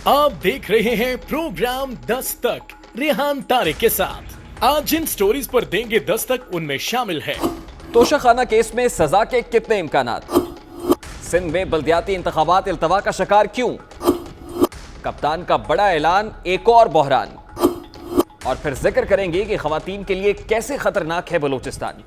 आप देख रहे हैं प्रोग्राम दस्तक रेहान तारिक के साथ। आज जिन स्टोरीज पर देंगे दस्तक उनमें शामिल है तोशाखाना केस में सजा के कितने इम्कानात, सिंध में बल्दियाती इंतखाबात इल्तवा का शिकार क्यों, कप्तान का बड़ा ऐलान एक और बहरान, और फिर जिक्र करेंगे कि खवातीन के लिए कैसे खतरनाक है बलूचिस्तान।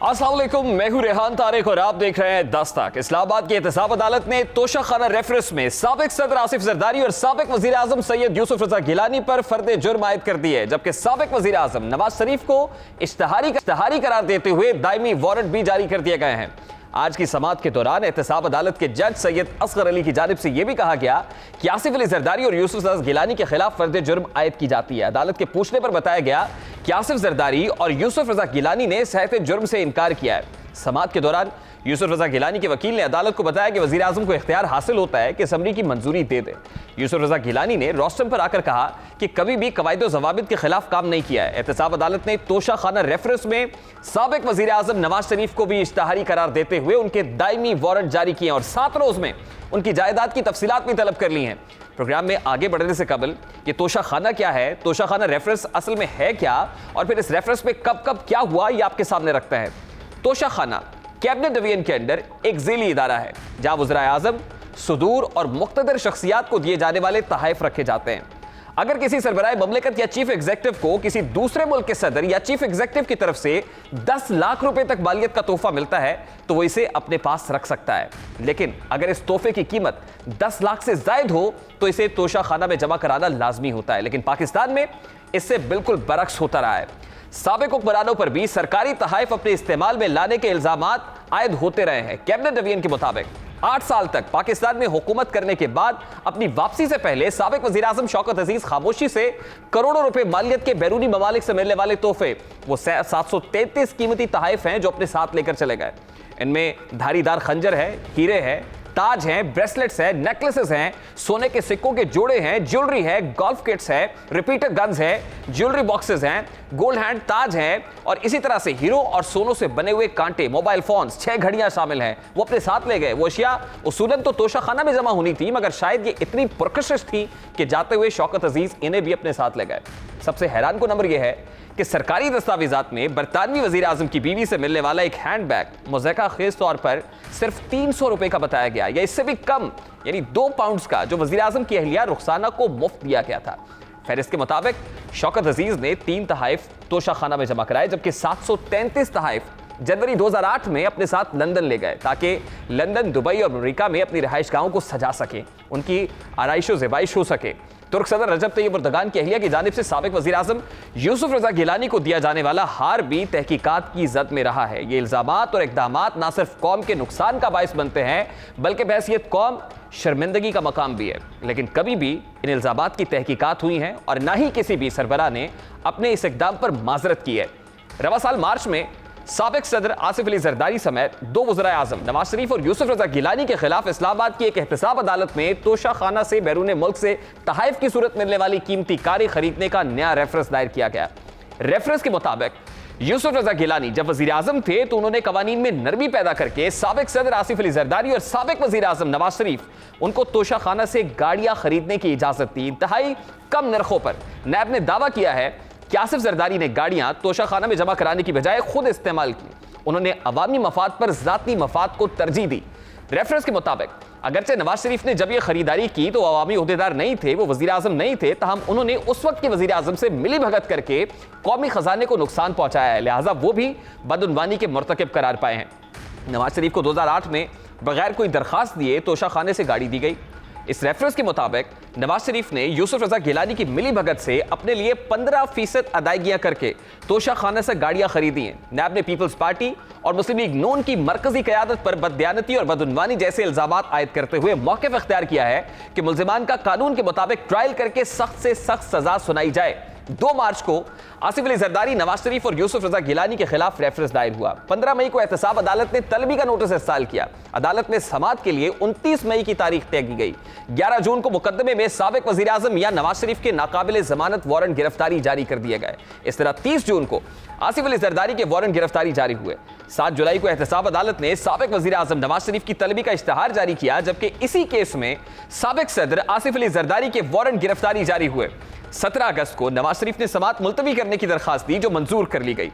अस्सलाम वालेकुम, मैं हूं रेहान तारिक और आप देख रहे हैं दस्तक। इस्लामाबाद की एहतसाब अदालत ने तोशाखाना रेफरेंस में साबिक सदर आसिफ जरदारी और साबिक वजीर आजम सैयद यूसुफ रजा गिलानी पर फर्द जुर्म आयद कर दी है, जबकि साबिक वजीर आजम नवाज शरीफ को इश्तिहारी करार देते हुए दायमी वारंट भी जारी कर दिए गए हैं। आज की समाअत के दौरान एहतसाब अदालत के जज सैयद असगर अली की जानिब से यह भी कहा गया कि आसिफ अली जरदारी और यूसुफ रजा गिलानी के खिलाफ फर्द जुर्म आयद की जाती है। अदालत के पूछने पर बताया गया कि आसिफ जरदारी और यूसुफ रजा गिलानी ने सहत जुर्म से इनकार किया है। समाअत के दौरान यूसुफ रजा गिलानी के वकील ने अदालत को बताया कि वजीर आजम को इख्तियार हासिल होता है कि असम्बली की मंजूरी दे दे। यूसुफ रजा गिलानी ने रोस्टम पर आकर कहा कि कभी भी कवायद ज़वाबित के खिलाफ काम नहीं किया है। एहतसाब अदालत ने तोशाखाना रेफरेंस में साबिक वजीर आजम नवाज शरीफ को भी इश्तिहारी करार देते हुए उनके दायमी वारंट जारी किए और 7 रोज में उनकी जायदाद की तफसीलात भी तलब कर ली हैं। प्रोग्राम में आगे बढ़ने से कबल ये तोशाखाना क्या है, तोशाखाना रेफरेंस असल में है क्या, और फिर इस रेफरेंस में कब कब क्या हुआ, ये आपके सामने रखता है। तोशाखाना कैबिनेट डिवीजन के अंदर एक ज़ेली इदारा है जहां वज़ीर आज़म, सुदूर और मुख्तदर शख्सियात को दिए जाने वाले तहाइफ रखे जाते हैं। अगर किसी सरबराह ममलिकत या चीफ एग्जीक्यूटिव को किसी दूसरे मुल्क के सदर या चीफ एग्जीक्यूटिव की तरफ से 10 लाख रुपए तक मालियत का तोहफा मिलता है तो वो इसे अपने पास रख सकता है, लेकिन अगर इस तोहफे की कीमत 10 लाख से जायद हो तो इसे तोशाखाना में जमा कराना लाजमी होता है। लेकिन पाकिस्तान में इससे बिल्कुल बरक्स होता रहा है। साबिक हुक्मरानों पर भी सरकारी तहाइफ अपने इस्तेमाल में लाने के इल्जामात आयद होते रहे हैं। कैबिनेट डिवीजन के मुताबिक 8 साल तक पाकिस्तान में हुकूमत करने के बाद अपनी वापसी से पहले साबिक वजीर आजम शौकत अजीज खामोशी से करोड़ों रुपए मालियत के बैरूनी ममालिक से मिलने वाले तोहफे वो 733 कीमती तहाइफ हैं जो अपने साथ लेकर चले गए। इनमें धारीदार खंजर है, हीरे हैं, ताज हैं, ब्रेसलेट्स हैं, नेकलेसेस हैं, सोने के सिक्कों के जोड़े हैं, ज्वेलरी है, गोल्फ किट्स है, रिपीटर गन्स है, ज्वेलरी बॉक्सेस हैं, गोल्ड हैंड ताज हैं, और इसी तरह से हीरो और सोनों से बने हुए कांटे, मोबाइल फोन्स, 6 घड़ियां शामिल हैं। वो अपने साथ ले गए। वो अशिया उसूलन तो तोशाखाना में जमा होनी थी, मगर शायद ये इतनी पुरकशिश थी कि जाते हुए शौकत अजीज इन्हें भी अपने साथ ले गए। सबसे हैरान को नंबर यह है कि सरकारी दस्तावेजात में बरतानवी वजीर आजम की बीवी से मिलने वाला एक हैंड बैग मुज़क्का खेज तौर पर सिर्फ 300 रुपए का बताया गया, या इससे भी कम, यानी 2 पाउंड का, जो वजीर आजम की अहलिया रुखसाना को मुफ्त दिया गया था। फहरिस्त के मुताबिक शौकत अजीज ने 3 तहाइफ तोशाखाना में जमा कराए, जबकि 733 तहाइफ जनवरी 2008 में अपने साथ लंदन ले गए ताकि लंदन, दुबई और अमेरिका में अपनी रिहाइशगाहों को सजा सके, उनकी आराइश व ज़ेबाइश हो सके। तुर्क सदर रजब तैयब एर्दोगान की अहलिया की जानिब से साबिक वजीर आजम यूसुफ रजा गिलानी को दिया जाने वाला हार भी तहकीकात की जद में रहा है। ये इल्जामात और इक़दामात ना सिर्फ कौम के नुकसान का बायस बनते हैं बल्कि बहैसियत कौम शर्मिंदगी का मकाम भी है। लेकिन कभी भी इन इल्जामात की तहकीकात हुई हैं और ना ही किसी भी सरबराह ने अपने इस इक़दाम पर माजरत की है। रवा साल मार्च में साबिक सदर आसिफ अली जरदारी समेत 2 वज़ीर आज़म नवाज शरीफ और यूसुफ रजा गिलानी के खिलाफ इस्लामाबाद की एक एहतसाब अदालत में तोशाखाना से बैरून मुल्क से तहाइफ की सूरत मिलने वाली कीमती कारें खरीदने का नया रेफरेंस दायर किया गया। रेफरेंस के मुताबिक यूसुफ रजा गिलानी जब वजीर आजम थे तो उन्होंने कवानीन में नरमी पैदा करके साबिक सदर आसिफ अली जरदारी और साबिक वजीर आजम नवाज शरीफ उनको तोशाखाना से गाड़ियां खरीदने की इजाजत दी, इंतहाई कम नरखों पर। नैब ने दावा किया है कि आसिफ जरदारी ने गाड़ियां तोशाखाना में जमा कराने की बजाय खुद इस्तेमाल की। उन्होंने अवामी मफाद पर ज़ाती मफाद को तरजीह दी। रेफरेंस के मुताबिक अगरचे नवाज शरीफ ने जब यह खरीदारी की तो अवामी उहदेदार नहीं थे, वो वजीर आजम नहीं थे, तहम उन्होंने उस वक्त के वजीर आजम से मिली भगत करके कौमी खजाने को नुकसान पहुंचाया है, लिहाजा वो भी बदउनवानी के मुर्तकिब करार पाए हैं। नवाज शरीफ को 2008 में बगैर कोई दरखास्त दिए तोशाखाने से गाड़ी दी गई। इस रेफरेंस के मुताबिक नवाज शरीफ ने यूसुफ रजा गिलानी की मिली भगत से अपने लिए 15% अदायगियां करके तोशाखाना से गाड़ियां खरीदी हैं। नैब ने पीपल्स पार्टी और मुस्लिम लीग नून की मरकजी क़यादत पर बददियानती और बदउनवानी जैसे इल्जामात आयद करते हुए मौक़िफ़ इख्तियार किया है कि मुल्ज़िमान का कानून के मुताबिक ट्रायल करके सख्त से सख्त सजा सुनाई जाए। 2 मार्च को आसिफ अली जरदारी, नवाज शरीफ और यूसुफ रजा गिलानी के खिलाफ रेफरेंस दायर हुआ। 15 मई को एहतसाब अदालत ने तलबी का नोटिस इरसाल किया। अदालत में समाअत के लिए 29 मई की तारीख तय की गई। 11 जून को मुकदमे में साबिक वजीर आजम या नवाज शरीफ के नाकाबिले जमानत वारंट गिरफ्तारी जारी कर दिए गए। इस तरह 30 जून को आसिफ अली जरदारी के वारंट गिरफ्तारी जारी हुए। 7 जुलाई को एहतसाब अदालत ने साबिक वजीर आजम नवाज शरीफ की तलबी का इश्तहार जारी किया, जबकि इसी केस में साबिक सदर आसिफ अली जरदारी के वारंट गिरफ्तारी जारी हुए। 17 अगस्त को नवाज शरीफ ने समाअत मुलतवी करने की दरखास्त दी, जो मंजूर कर ली गई।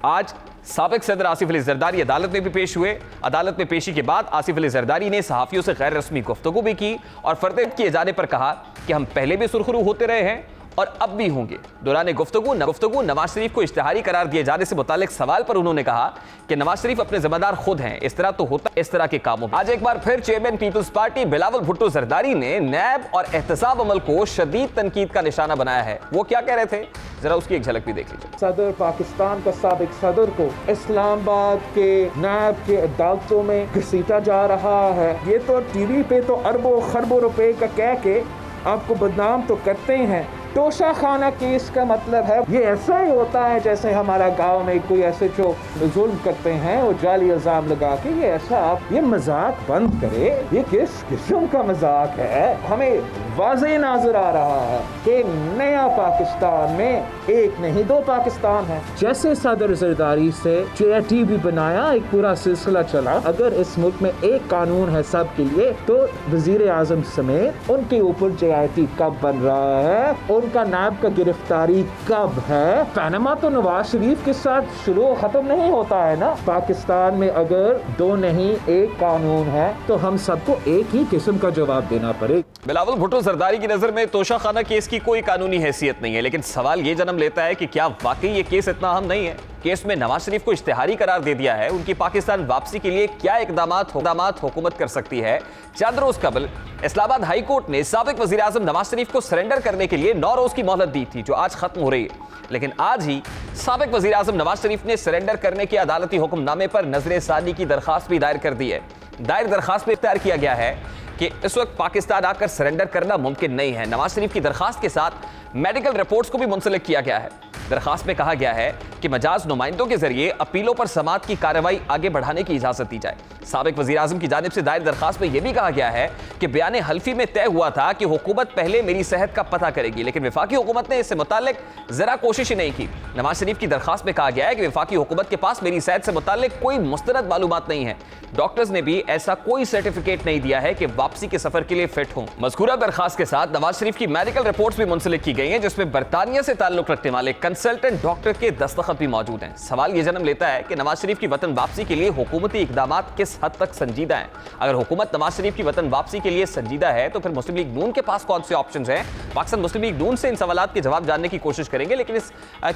आज साबिक सदर आसिफ अली जरदारी अदालत में भी पेश हुए। अदालत में पेशी के बाद आसिफ अली जरदारी ने सहाफियों से गैर रस्मी गुफ्तगू भी की और फर्द किए जाने पर कहा कि हम पहले भी सुरखरू होते रहे हैं और अब भी होंगे। दौरान गुफ्तगू नवाज शरीफ को इश्तिहारी करार दिए जाने से मुतालिक सवाल पर उन्होंने कहा कि नवाज शरीफ अपने जिम्मेदार खुद हैं, इस तरह तो होता इस तरह के कामों में। आज एक बार फिर chairman People's Party Bilawal Bhutto Zardari ने नैब और एहतसाब अमल को शदीद तनकीद का निशाना बनाया है। वो क्या कह रहे थे, जरा उसकी एक झलक भी देख लीजिए। सदर पाकिस्तान का साबिक सदर को इस्लामाबाद के नैब के अदालतों में घसीटा जा रहा है। ये तो टीवी पे तो अरबों खरबों रुपए का कह के आपको बदनाम तो करते हैं। तोशा खाना केस का मतलब है ये ऐसा ही होता है जैसे हमारा गांव में कोई ऐसे जो जुल्म करते हैं वो जाली इल्जाम लगा के ये ऐसा आप ये मजाक बंद करे। ये किस किस्म का मजाक है? हमें वाज़ेह नजर आ रहा है कि नया पाकिस्तान में एक नहीं 2 पाकिस्तान है। जैसे सदर जरदारी से JIT भी बनाया, एक पूरा सिलसिला चला। अगर इस मुल्क में एक कानून है सब के लिए तो वजीर आजम समेत उनके ऊपर JIT कब बन रहा है, उनका नैब का गिरफ्तारी कब है? पैनामा तो नवाज शरीफ के साथ शुरू खत्म नहीं होता है ना। पाकिस्तान में अगर 2 नहीं 1 कानून है तो हम सबको एक ही किस्म का जवाब देना पड़ेगा। बिलावल भुट्टो जरदारी की नजर में तोशाखाना केस की कोई कानूनी हैसियत नहीं है, लेकिन सवाल ये जन्म लेता है कि क्या वाकई ये केस इतना अहम नहीं है? केस में नवाज शरीफ को इश्तिहारी करार दे दिया है। उनकी पाकिस्तान वापसी के लिए क्या इकदामात हुकूमत कर सकती है? चंद रोज कबल इस्लामाबाद हाई कोर्ट ने साबिक वजीर आजम नवाज शरीफ को सरेंडर करने के लिए 9 रोज की मोहलत दी थी, जो आज खत्म हो रही है। लेकिन आज ही साबिक वजीर आजम नवाज शरीफ ने सरेंडर करने के अदालती हुक्मनामे पर नजर सानी की दरखास्त भी दायर कर दी है। दायर दरखास्त में इख्तियार किया गया है कि इस वक्त पाकिस्तान आकर सरेंडर करना मुमकिन नहीं है। नवाज शरीफ की दरखास्त के साथ मेडिकल रिपोर्ट्स को भी मुंसलिक किया गया है। दरखास्त में कहा गया है कि मजाज नुमाइंदों के जरिए अपीलों पर समाअत की कार्रवाई आगे बढ़ाने की इजाजत दी जाए। साबिक वजीर आजम की जानिब से दायर दरखास्त में यह भी कहा गया है कि बयान हल्फी में तय हुआ था कि हुकूमत पहले मेरी सेहत का पता करेगी, लेकिन वफाकी हुकूमत ने इससे मुतालिक जरा कोशिश ही नहीं की। नवाज शरीफ की दरखास्त में कहा गया है कि वफाकी हुकूमत के पास मेरी सेहत से मुतालिक कोई मुस्तरद मालूमात नहीं है। डॉक्टर्स ने भी ऐसा कोई सर्टिफिकेट नहीं दिया है कि वापसी के सफर के लिए फिट हों। मज़कूरा दरखास्त के साथ नवाज शरीफ की मेडिकल रिपोर्ट्स भी मुंसलिक की गई हैं, जिसमें बरतानिया से ताल्लुक रखने वाले कंसल्टेंट डॉक्टर के दस्तखत भी मौजूद हैं। सवाल ये जन्म लेता है कि नवाज शरीफ की वतन वापसी के लिए हुकूमती इकदामात किस हद तक संजीदा हैं। अगर हुकूमत नवाज शरीफ की वतन वापसी के लिए संजीदा है तो फिर मुस्लिम लीग नून के पास कौन से ऑप्शंस हैं? पाकिस्तान मुस्लिम लीग नून से इन सवालात के जवाब जानने की कोशिश करेंगे, लेकिन इस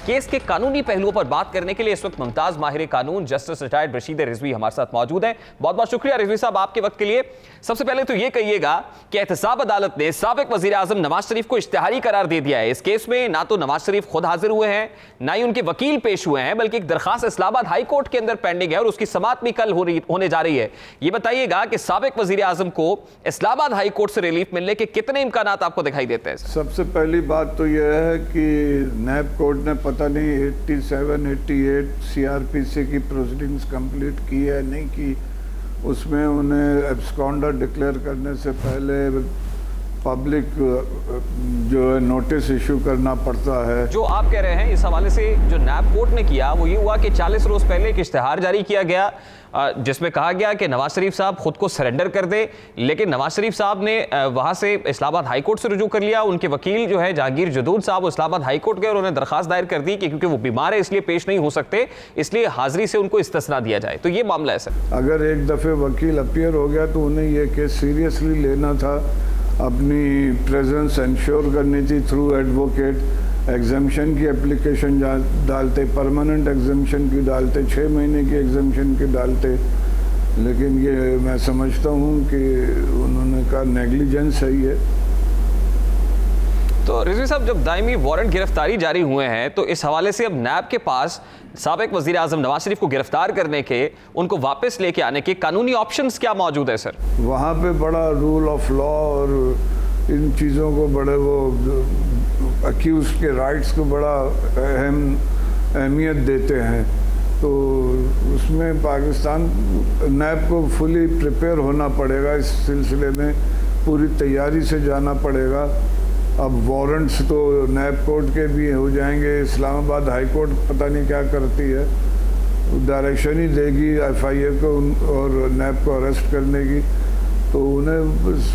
केस के कानूनी पहलुओं पर बात करने के लिए इस वक्त मुमताज माहिर कानून जस्टिस रिटायर्ड रशीद रिजवी हमारे साथ मौजूद हैं। बहुत बहुत शुक्रिया रिजवी साहब आपके वक्त के लिए। सबसे पहले तो ये कहिएगा कि एहतसाब अदालत ने साबिक वजीर आजम नवाज शरीफ को इश्तिहारी करार दे दिया है। इस केस में ना तो नवाज शरीफ खुद हाजिर हुए हैं, ना ही उनके वकील पेश हुए हैं, बल्कि एक दरखास्त इस्लामाबाद हाई कोर्ट के अंदर पेंडिंग है और उसकी समाअत भी कल होने जा रही है। ये बताइएगा कि साबिक वजीर आजम को इस्लामाबाद हाई कोर्ट से रिलीफ मिलने के कितने इम्कानात आपको दिखाई देते हैं? सबसे पहली बात तो यह है कि नैब कोर्ट ने पता नहीं 87-88 CRPC की प्रोसीडिंग्स कंप्लीट की है नहीं की। उसमें उन्हें एब्सकॉन्डर डिक्लेयर करने से पहले पब्लिक जो है नोटिस इशू करना पड़ता है। जो आप कह रहे हैं इस हवाले से जो नैब कोर्ट ने किया वो ये हुआ कि 40 रोज पहले एक इश्तिहार जारी किया गया जिसमें कहा गया कि नवाज शरीफ साहब खुद को सरेंडर कर दे, लेकिन नवाज शरीफ साहब ने वहां से इस्लामाबाद हाई कोर्ट से रुजू कर लिया। उनके वकील जो है जहांगीर जदूद साहब इस्लामाबाद हाई कोर्ट गए और उन्होंने दरखास्त दायर कर दी कि क्योंकि वो बीमार है इसलिए पेश नहीं हो सकते, इसलिए हाजिरी से उनको इस्तिस्ना दिया जाए। तो ये मामला है सर। अगर एक दफे वकील अपीयर हो गया तो उन्हें यह केस सीरियसली लेना था, अपनी प्रेजेंस इंश्योर करनी थी थ्रू एडवोकेट, एग्जामिशन की एप्लीकेशन डालते, परमानेंट एग्जामिशन की डालते, 6 महीने की एग्जामिशन की डालते। लेकिन ये मैं समझता हूँ कि उन्होंने कहा नेग्लिजेंस है ये। तो रिजवी साहब जब दायमी वारंट गिरफ्तारी जारी हुए हैं तो इस हवाले से अब नैब के पास साबिक वजीर आजम नवाज शरीफ को गिरफ्तार करने के, उनको वापस लेके आने के कानूनी ऑप्शंस क्या मौजूद है सर? वहाँ पे बड़ा रूल ऑफ लॉ और इन चीज़ों को बड़े वो अक्यूज के राइट्स को बड़ा अहमियत देते हैं। तो उसमें पाकिस्तान नैब को फुली प्रिपेयर होना पड़ेगा, इस सिलसिले में पूरी तैयारी से जाना पड़ेगा। अब वारंट्स तो नैब कोर्ट के भी हो जाएंगे, इस्लामाबाद हाई कोर्ट पता नहीं क्या करती है, डायरेक्शन ही देगी FIA को और नैब को अरेस्ट करने की। तो उन्हें इस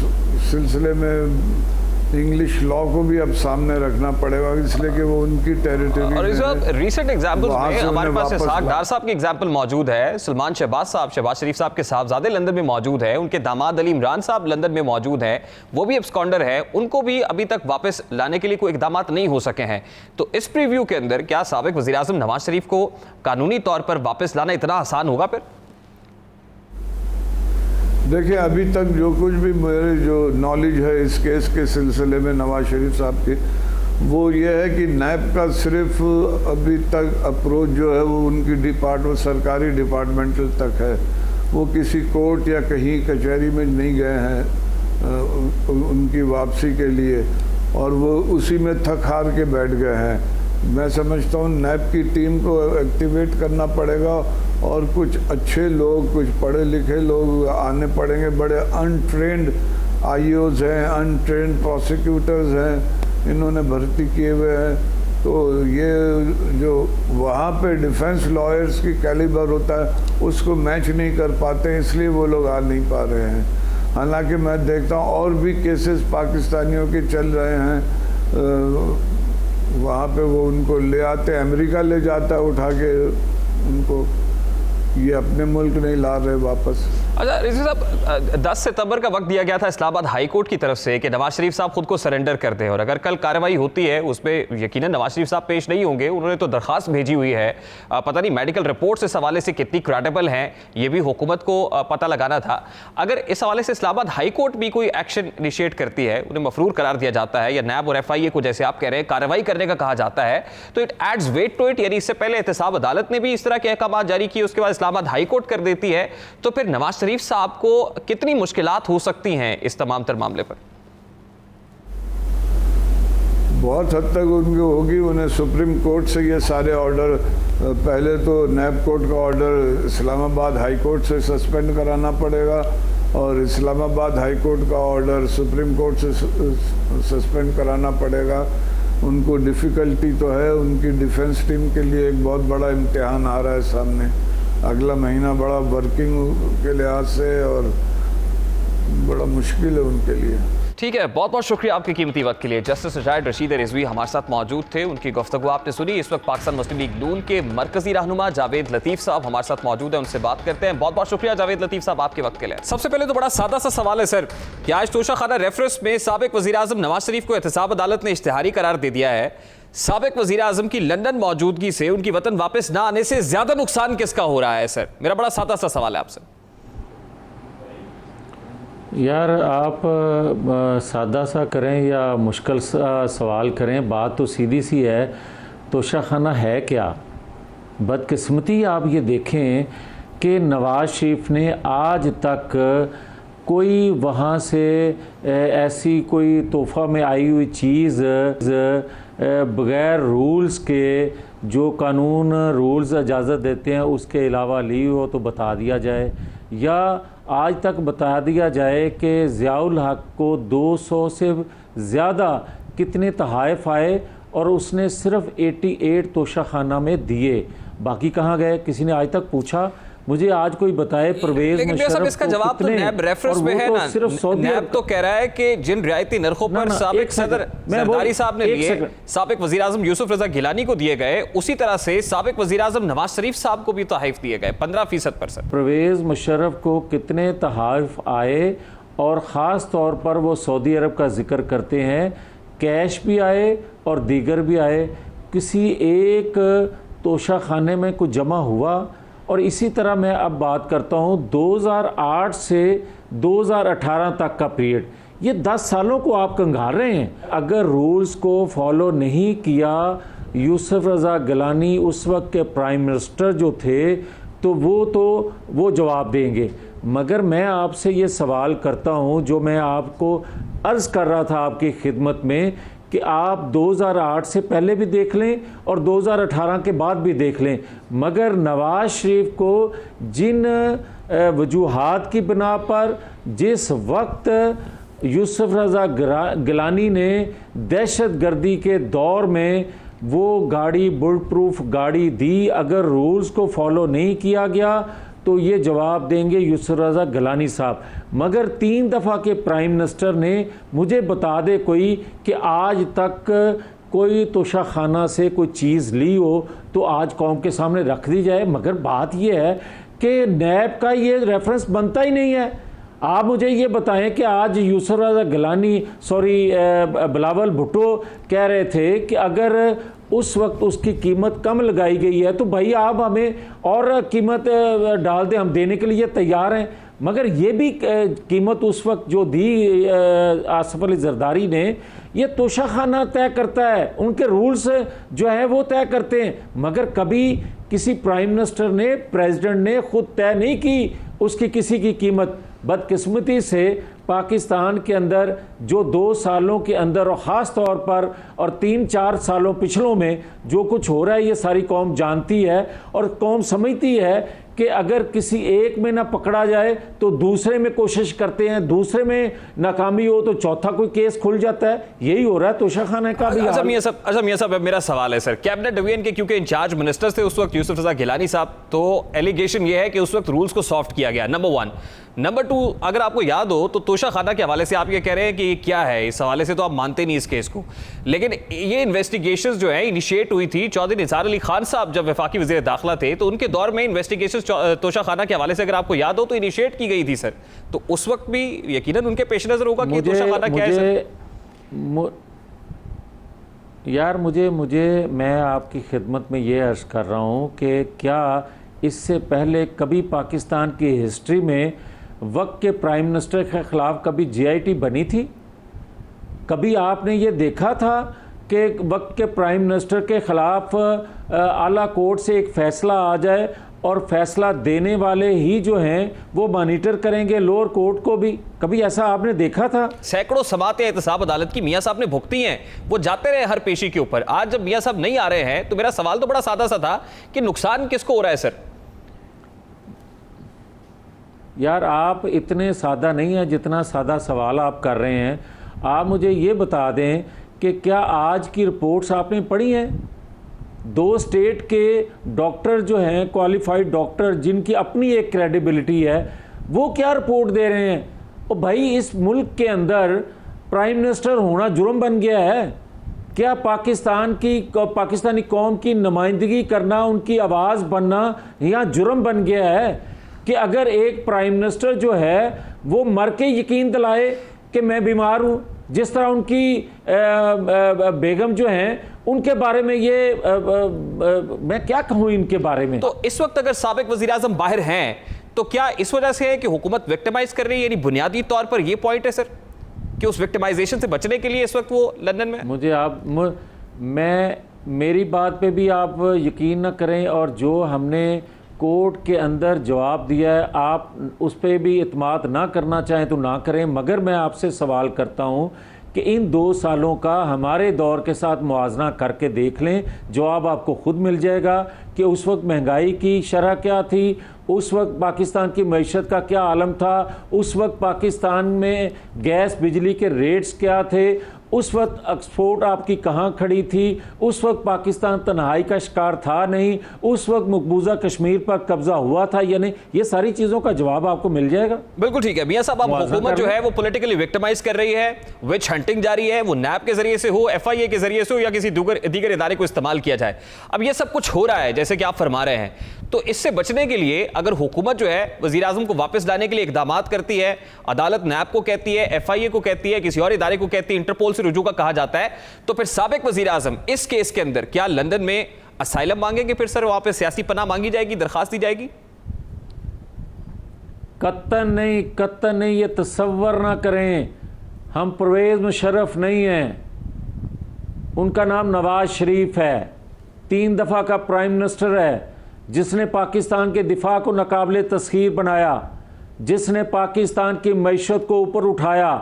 सिलसिले में इंग्लिश लॉ को भी अब सामने रखना पड़ेगा, इसलिए कि वो उनकी टेरिटरी। और इस वक्त रीसेंट एग्जांपल्स में हमारे पास इसहाक डार साहब की एग्जांपल मौजूद है, सलमान शहबाज साहब, शहबाज शरीफ साहब के साहबजादे लंदन में मौजूद है, उनके दामाद अली इमरान साहब लंदन में मौजूद हैं, वो भी एब्सकॉन्डर है, उनको भी अभी तक वापस लाने के लिए कोई इकदाम नहीं हो सके हैं। तो इस प्रीव्यू के अंदर क्या साबिक वज़ीर आज़म नवाज शरीफ को कानूनी तौर पर वापस लाना इतना आसान होगा? फिर देखिए, अभी तक जो कुछ भी मेरे जो नॉलेज है इस केस के सिलसिले में नवाज शरीफ साहब की, वो ये है कि नैब का सिर्फ अभी तक अप्रोच जो है वो उनकी डिपार्टमेंट, सरकारी डिपार्टमेंटल तक है। वो किसी कोर्ट या कहीं कचहरी में नहीं गए हैं उनकी वापसी के लिए, और वो उसी में थक हार के बैठ गए हैं। मैं समझता हूँ नैब की टीम को एक्टिवेट करना पड़ेगा और कुछ अच्छे लोग, कुछ पढ़े लिखे लोग आने पड़ेंगे। बड़े अनट्रेंड IOs हैं, अनट्रेंड प्रोसिक्यूटर्स हैं, इन्होंने भर्ती किए हुए हैं। तो ये जो वहाँ पे डिफेंस लॉयर्स की कैलिबर होता है उसको मैच नहीं कर पाते, इसलिए वो लोग आ नहीं पा रहे हैं। हालांकि मैं देखता हूँ और भी केसेस पाकिस्तानियों के चल रहे हैं, वहाँ पे वो उनको ले आते, अमेरिका ले जाता है उठा के उनको, ये अपने मुल्क नहीं ला रहे वापस। अच्छा रिजवी साहब, 10 सितंबर का वक्त दिया गया था इस्लामाबाद हाई कोर्ट की तरफ से कि नवाज शरीफ साहब खुद को सरेंडर कर दें, और अगर कल कार्रवाई होती है उस पर यकीनन नवाज शरीफ साहब पेश नहीं होंगे। उन्होंने तो दरख्वास्त भेजी हुई है, पता नहीं मेडिकल रिपोर्ट्स इस हवाले से कितनी क्रेडिबल हैं, ये भी हुकूमत को पता लगाना था। अगर इस हवाले से इस्लामाबाद हाई कोर्ट भी कोई एक्शन इनिशिएट करती है, उन्हें मफरूर करार दिया जाता है, या नैब और FIA को जैसे आप कह रहे हैं कार्रवाई करने का कहा जाता है, तो it adds weight to it. यानी इससे पहले एहतसाब अदालत ने भी इस तरह के अहकाम जारी किए, उसके बाद इस्लामाबाद हाई कोर्ट कर देती है, तो फिर नवाज शरीफ साहब को कितनी मुश्किलात हो सकती हैं इस तमाम तर मामले पर? बहुत हद तक उनकी होगी। उन्हें सुप्रीम कोर्ट से ये सारे ऑर्डर, पहले तो नैब कोर्ट का ऑर्डर इस्लामाबाद हाई कोर्ट से सस्पेंड कराना पड़ेगा, और इस्लामाबाद हाई कोर्ट का ऑर्डर सुप्रीम कोर्ट से सस्पेंड कराना पड़ेगा। उनको डिफ़िकल्टी तो है, उनकी डिफेंस टीम के लिए एक बहुत बड़ा इम्तिहान आ रहा है सामने। अगला महीना बड़ा वर्किंग के लिहाज से और बड़ा मुश्किल है उनके लिए। ठीक है, बहुत बहुत शुक्रिया आपके कीमती वक्त के लिए। जस्टिस सजाद रशीद रिजवी हमारे साथ मौजूद थे, उनकी गुफ्तगू आपने सुनी। इस वक्त पाकिस्तान मुस्लिम लीग नून के मरकजी रहनुमा जावेद लतीफ़ साहब हमारे साथ मौजूद हैं, उनसे बात करते हैं। बहुत बहुत शुक्रिया जावेद लतीफ़ साहब आपके वक्त के लिए। सबसे पहले तो बड़ा सादा सा सवाल है सर कि आज तोशाखाना रेफरेंस में साबिक वज़ीर आज़म नवाज शरीफ को एहतसाब अदालत ने इश्तिहारी करार दे दिया है। साबिक वज़ीर आज़म की लंदन मौजूदगी से उनकी वतन वापस ना आने से ज्यादा नुकसान किसका हो रहा है सर? मेरा बड़ा सादा सा सवाल है आपसे। यार आप सादा सा करें या मुश्किल सा सवाल करें, बात तो सीधी सी है। तोशाखाना है क्या? बदकिस्मती आप ये देखें कि नवाज शरीफ ने आज तक कोई वहाँ से ऐसी कोई तोहफ़ा में आई हुई चीज़ बग़ैर रूल्स के, जो कानून रूल्स इजाज़त देते हैं उसके अलावा ली हो तो बता दिया जाए, या आज तक बता दिया जाए कि ज़ियाउल हक को 200 से ज़्यादा कितने तहाइफ आए और उसने सिर्फ 88 तोशाखाना में दिए, बाकी कहाँ गए? किसी ने आज तक पूछा? मुझे आज कोई बताए परवेज मुशर्रफ इसका जवाब तो नैब रेफरेंस में है ना। सिर्फ नैब तो कह रहा है कि जिन रियायती नरखों पर साबिक सदर जरदारी साहब ने लिए, साबिक वज़ीर आज़म यूसुफ रज़ा गिलानी को दिए गए, उसी तरह से साबिक वज़ीर आज़म नवाज शरीफ साहब को भी तोहफ़ दिए गए 15% परवेज मुशर्रफ को कितने तोहफ़ आए, और ख़ास तौर पर वो सऊदी अरब का जिक्र करते हैं, कैश भी आए और दीगर भी आए। किसी एक तोशाखाने में कुछ जमा हुआ? और इसी तरह मैं अब बात करता हूँ 2008 से 2018 तक का पीरियड, ये 10 सालों को आप कंगाल रहे हैं। अगर रूल्स को फॉलो नहीं किया यूसुफ रज़ा गिलानी उस वक्त के प्राइम मिनिस्टर जो थे, तो वो जवाब देंगे। मगर मैं आपसे ये सवाल करता हूँ, जो मैं आपको अर्ज़ कर रहा था आपकी खिदमत में, कि आप 2008 से पहले भी देख लें और 2018 के बाद भी देख लें, मगर नवाज शरीफ को जिन वजूहात की बिना पर जिस वक्त यूसुफ रज़ा गिलानी ने दहशतगर्दी के दौर में वो गाड़ी बुलेट प्रूफ गाड़ी दी, अगर रूल्स को फॉलो नहीं किया गया तो ये जवाब देंगे यूसुफ रज़ा गिलानी साहब। मगर 3 दफ़ा के प्राइम मिनिस्टर ने मुझे बता दे कोई कि आज तक कोई तोशाखाना से कोई चीज़ ली हो तो आज कौम के सामने रख दी जाए। मगर बात यह है कि नैब का ये रेफरेंस बनता ही नहीं है। आप मुझे ये बताएं कि आज यूसुफ रज़ा गिलानी बिलावल भुट्टो कह रहे थे कि अगर उस वक्त उसकी कीमत कम लगाई गई है तो भाई आप हमें और कीमत डाल दें, हम देने के लिए तैयार हैं। मगर ये भी कीमत उस वक्त जो दी आसिफ अली जरदारी ने, ये तोशाखाना तय करता है, उनके रूल्स जो है वो तय करते हैं। मगर कभी किसी प्राइम मिनिस्टर ने, प्रेसिडेंट ने खुद तय नहीं की उसकी किसी की कीमत। बदकिस्मती से पाकिस्तान के अंदर जो 2 सालों के अंदर और ख़ास तौर पर और 3-4 सालों पिछलों में जो कुछ हो रहा है ये सारी कौम जानती है और कौम समझती है कि अगर किसी एक में ना पकड़ा जाए तो दूसरे में कोशिश करते हैं, दूसरे में नाकामी हो तो चौथा कोई केस खुल जाता है। यही हो रहा है तोशाखाना का भी। अच्छा मियां साहब, मेरा सवाल है सर, कैबिनेट डिवीजन के क्योंकि इंचार्ज मिनिस्टर्स थे उस वक्त यूसुफ रज़ा गिलानी साहब, तो एलिगेशन ये है कि उस वक्त रूल्स को सॉफ्ट किया गया, नंबर 1। नंबर 2, अगर आपको याद हो तो तोशाखाना के हवाले से आप ये कह रहे हैं कि क्या है, इस हवाले से तो आप मानते नहीं इस केस को, लेकिन ये इन्वेस्टिगेशंस जो है इनिशिएट हुई थी चौधरी निसार अली खान साहब जब वफाकी वज़ीर दाखिला थे, तो उनके दौर में इन्वेस्टिगेशंस तोशाखाना के हवाले से अगर आपको याद हो तो इनिशिएट की गई थी सर। तो उस वक्त भी यकीनन उनके पेश नजर होगा कि तोशाखाना क्या है सर? यार मुझे मैं आपकी खिदमत में ये अर्ज़ कर रहा हूँ कि क्या इससे पहले कभी पाकिस्तान की हिस्ट्री में वक्त के प्राइम मिनिस्टर के ख़िलाफ़ कभी GIT बनी थी? कभी आपने ये देखा था कि वक्त के प्राइम मिनिस्टर के ख़िलाफ़ आला कोर्ट से एक फ़ैसला आ जाए और फैसला देने वाले ही जो हैं वो मॉनिटर करेंगे लोअर कोर्ट को भी? कभी ऐसा आपने देखा था? सैकड़ों समातें एहतसाब अदालत की मियां साहब ने भुगती हैं, वो जाते रहे हर पेशी के ऊपर। आज जब मियां साहब नहीं आ रहे हैं तो मेरा सवाल तो बड़ा सादा सा था कि नुकसान किसको हो रहा है सर? यार आप इतने सादा नहीं हैं जितना सादा सवाल आप कर रहे हैं। आप मुझे ये बता दें कि क्या आज की रिपोर्ट्स आपने पढ़ी हैं? 2 स्टेट के डॉक्टर जो हैं, क्वालिफाइड डॉक्टर जिनकी अपनी एक क्रेडिबिलिटी है, वो क्या रिपोर्ट दे रहे हैं? और भाई इस मुल्क के अंदर प्राइम मिनिस्टर होना जुर्म बन गया है क्या? पाकिस्तानी कौम की नुमाइंदगी करना, उनकी आवाज़ बनना यहाँ जुर्म बन गया है कि अगर एक प्राइम मिनिस्टर जो है वो मर के यकीन दिलाए कि मैं बीमार हूँ, जिस तरह उनकी बेगम जो हैं उनके बारे में ये मैं क्या कहूँ इनके बारे में। तो इस वक्त अगर साबिक वज़ीर आज़म बाहर हैं तो क्या इस वजह से है कि हुकूमत विक्टिमाइज कर रही है? यानी बुनियादी तौर पर ये पॉइंट है सर कि उस विक्टिमाइजेशन से बचने के लिए इस वक्त वो लंदन में? मेरी बात पे भी आप यकीन न करें और जो हमने कोर्ट के अंदर जवाब दिया है आप उस पर भी इत्माद ना करना चाहें तो ना करें। मगर मैं आपसे सवाल करता हूं कि इन 2 सालों का हमारे दौर के साथ मुआवजा करके देख लें, जवाब आपको खुद मिल जाएगा कि उस वक्त महंगाई की शरह क्या थी, उस वक्त पाकिस्तान की मईशत का क्या आलम था, उस वक्त पाकिस्तान में गैस बिजली के रेट्स क्या थे, उस वक्त एक्सपोर्ट आपकी कहाँ खड़ी थी, उस वक्त पाकिस्तान तन्हाई का शिकार था नहीं, उस वक्त मकबूजा कश्मीर पर कब्जा हुआ था या नहीं, ये सारी चीज़ों का जवाब आपको मिल जाएगा। बिल्कुल ठीक है मियां साहब, अब हुकूमत जो है वो पॉलिटिकली विक्टिमाइज कर रही है, विच हंटिंग जारी है, वो नैब के जरिए से हो, FIA के जरिए से हो या किसी दीगर इदारे को इस्तेमाल किया जाए। अब ये सब कुछ हो रहा है जैसे कि आप फरमा रहे हैं, तो इससे बचने के लिए अगर हुकूमत जो है वज़ीर आज़म को वापस लाने के लिए इक़दाम करती है, अदालत नैब को कहती है, FIA को कहती है, किसी और इदारे को कहती है, इंटरपोल से रुजू का कहा जाता है, तो फिर साबिक वज़ीर आज़म इस केस के अंदर क्या लंदन में असाइलम मांगेंगे? फिर सर वहां पे सियासी पनाह मांगी जाएगी, दरखास्त दी जाएगी? कत्तन नहीं, ये तसव्वुर ना करें। हम परवेज़ मुशर्रफ नहीं हैं, उनका नाम नवाज शरीफ है, 3 दफ़ा का प्राइम मिनिस्टर है, जिसने पाकिस्तान के दिफा को नाकाबिले तस्खीर बनाया, जिसने पाकिस्तान की मईशत को ऊपर उठाया,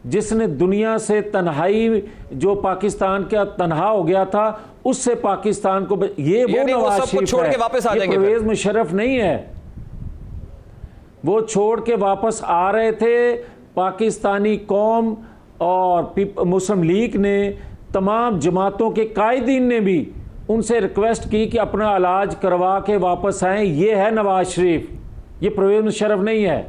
जिसने दुनिया से तन्हाई, जो पाकिस्तान का तन्हा हो गया था, उससे पाकिस्तान को ये वो नवाज शरीफ छोड़ के वापस आ जाएंगे, परवेज मुशर्रफ नहीं है। वो छोड़ के वापस आ रहे थे। पाकिस्तानी कौम और मुस्लिम लीग ने, तमाम जमातों के कायदीन ने भी उनसे रिक्वेस्ट की कि अपना इलाज करवा के वापस आएं। ये है नवाज शरीफ, ये परवेज मुशर्रफ नहीं है।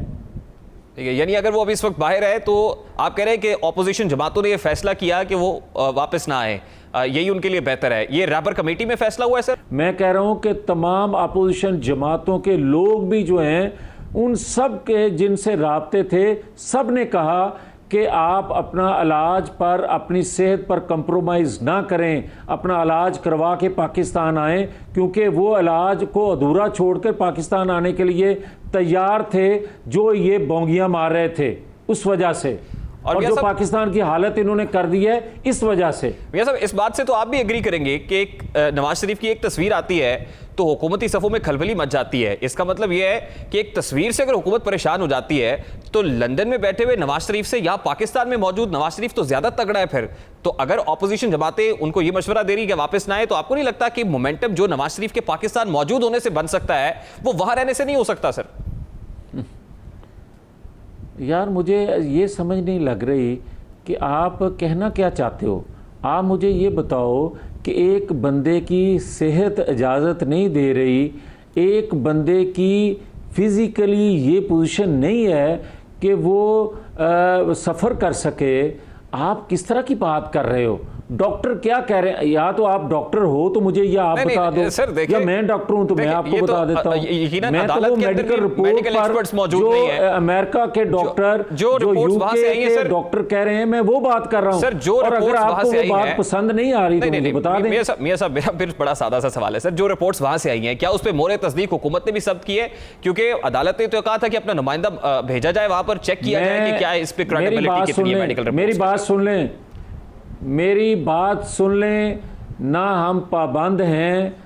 ठीक है, यानी अगर वो अभी इस वक्त बाहर है तो आप कह रहे हैं कि ऑपोजिशन जमातों ने ये फैसला किया कि वो वापस ना आए, यही उनके लिए बेहतर है। ये रैबर कमेटी में फैसला हुआ है सर? मैं कह रहा हूं कि तमाम अपोजिशन जमातों के लोग भी जो हैं, उन सब के जिनसे राब्ते थे, सब ने कहा कि आप अपना इलाज पर, अपनी सेहत पर कंप्रोमाइज़ ना करें, अपना इलाज करवा के पाकिस्तान आएँ, क्योंकि वो इलाज को अधूरा छोड़कर पाकिस्तान आने के लिए तैयार थे जो ये बोंगियां मार रहे थे उस वजह से, और जो पाकिस्तान की हालत इन्होंने कर दी है इस वजह से। भैया साहब, इस बात से तो आप भी एग्री करेंगे कि एक नवाज शरीफ की एक तस्वीर आती है तो हुकूमती सफ़ों में खलबली मच जाती है। इसका मतलब यह है कि एक तस्वीर से अगर हुकूमत परेशान हो जाती है तो लंदन में बैठे हुए नवाज शरीफ से यहाँ पाकिस्तान में मौजूद नवाज शरीफ तो ज्यादा तगड़ा है। फिर तो अगर ऑपोजिशन जमातें उनको ये मशवरा दे रही है कि वापस ना आए, तो आपको नहीं लगता कि मोमेंटम जो नवाज शरीफ के पाकिस्तान मौजूद होने से बन सकता है वो वहां रहने से नहीं हो सकता? सर यार, मुझे ये समझ नहीं लग रही कि आप कहना क्या चाहते हो। आप मुझे ये बताओ कि एक बंदे की सेहत इजाज़त नहीं दे रही, एक बंदे की फिज़िकली ये पोजीशन नहीं है कि वो सफ़र कर सके। आप किस तरह की बात कर रहे हो? डॉक्टर क्या कह रहे हैं? या तो आप डॉक्टर हो तो मुझे ये आप बता दो, सर या मैं डॉक्टर हूं तो मैं आपको बता देता हूं। मैं तो वो मेडिकल रिपोर्ट पर जो अमेरिका के डॉक्टर, जो यूके के डॉक्टर कह रहे हैं, मैं वो बात कर रहा हूं। सर, और अगर आपको वो बात पसंद नहीं आ रही तो मुझे बता दें। मियां साहब, मेरा फिर बड़ा सादा सा सवाल है सर, जो रिपोर्ट्स वहां से आई हैं, क्या उस पर मोहर तस्दीक हुकूमत ने भी सब की है? क्योंकि अदालत ने तो कहा था कि अपना नुमाइंदा भेजा जाए, वहां पर चेक किया जाए कि क्या इस पे क्रेडिबिलिटी कितनी है मेडिकल रिपोर्ट्स। मेरी बात सुन लें, मेरी बात सुन लें। ना हम पाबंद हैं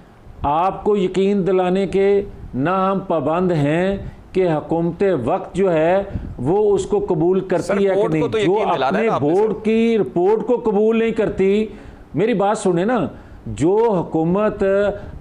आपको यकीन दिलाने के, ना हम पाबंद हैं कि हुकूमत वक्त जो है वो उसको कबूल करती है कि नहीं। तो जो अपने बोर्ड की रिपोर्ट को कबूल नहीं करती, मेरी बात सुने ना, जो हुकूमत